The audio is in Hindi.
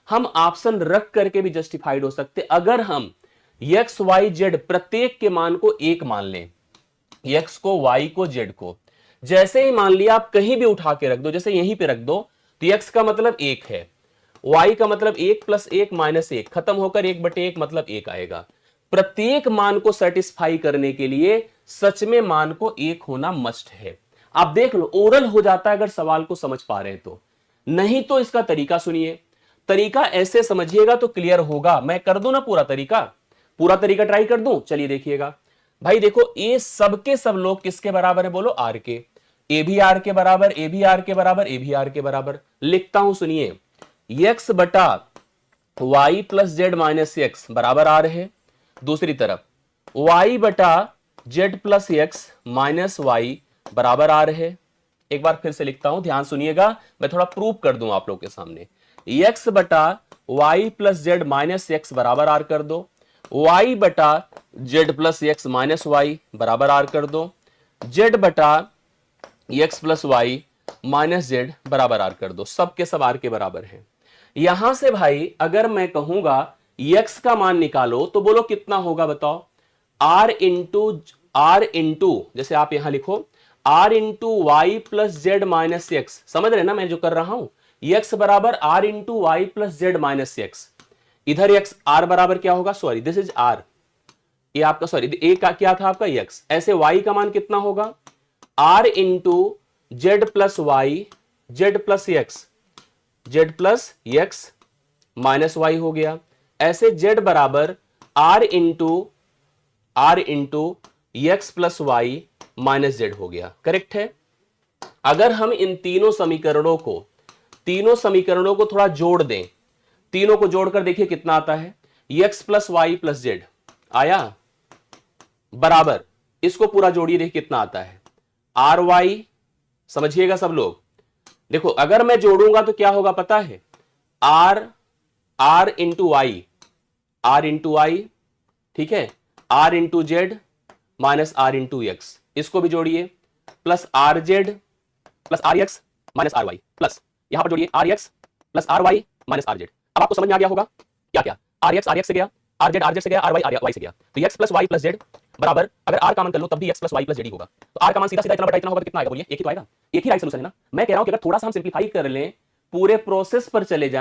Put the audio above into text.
हम ऑप्शन रख करके भी जस्टिफाइड हो सकते अगर हम एक्स वाई जेड प्रत्येक के मान को एक मान लें, एक्स को, वाई को, जेड को। जैसे ही मान लिया आप कहीं भी उठा के रख दो, जैसे यहीं पे रख दो, तो एक्स का मतलब एक है, वाई का मतलब एक प्लस एक माइनस एक, खत्म होकर एक बटे एक मतलब एक आएगा। प्रत्येक मान को सेटिस्फाई करने के लिए सच में मान को एक होना मस्ट है। आप देख लो, ओरल हो जाता है अगर सवाल को समझ पा रहे हैं तो, नहीं तो इसका तरीका सुनिए। तरीका ऐसे समझिएगा तो क्लियर होगा। मैं कर दूं ना पूरा तरीका, पूरा तरीका ट्राई कर दूं, चलिए देखिएगा। भाई देखो, ये सबके सब लोग किसके बराबर है, बोलो आर के। ए भी आर के बराबर, ए भी आर के बराबर, ए भी आर के बराबर। लिखता हूं सुनिए, एक्स बटा y plus z minus x बराबर आर है। दूसरी तरफ वाई बटा z plus x minus y बराबर आर है। एक बार फिर से लिखता हूं, ध्यान सुनिएगा, मैं थोड़ा प्रूव कर दूं आप लोग के सामने। एक्स बटा y plus z minus x बराबर आर कर दो, वाई बटा z plus x minus y बराबर आर कर दो, जेड बटा x plus Y minus z बराबर आर कर दो। सब के सब आर के बराबर है। यहां से भाई अगर मैं कहूंगा एक्स का मान निकालो तो बोलो कितना होगा, बताओ। आर इंटू जैसे आप यहां लिखो r into y plus z minus x, समझ रहे ना मैं जो कर रहा हूं। एक्स बराबर are into y plus z minus x. इधर एक्स आर बराबर क्या होगा, सॉरी दिस इज आर, ये आपका सॉरी ए का क्या था आपका एक्स। ऐसे वाई का मान कितना होगा, R into Z plus Y Z plus X, Z plus x minus Y हो गया। ऐसे जेड बराबर are into X plus Y minus Z हो गया। करेक्ट है। अगर हम इन तीनों समीकरणों को थोड़ा जोड़ दें, तीनों को जोड़कर देखिए कितना आता है, x plus Y plus z आया बराबर, इसको पूरा जोड़िए देखिए कितना आता है, आर वाई। समझिएगा सब लोग, देखो अगर मैं जोड़ूंगा तो क्या होगा पता है, आर इंटू आई, ठीक है, r into z minus r into x, इसको भी जोड़िए, plus r z plus r x minus r y, plus यहां पर जोड़िए r x plus r y minus r z. अब आपको समझ में आ गया होगा क्या क्या, आर एक्स से गया, आर जेड से गया, आर वाई से गया, तो X plus Y plus Z बराबर, अगर आर का मान कर लो तब भी X plus Y plus Z ही होगा। तो आर का मान सीधा सीधा इतना बटा इतना होगा तो कितना आएगा, बोलिए एक ही तो आएगा, एक ही राइट सोल्यूशन है ना। मैं कह रहा हूं कि अगर थोड़ा सा हम सिंप्लीफाई कर लें, पूरे प्रोसेस पर चले जाए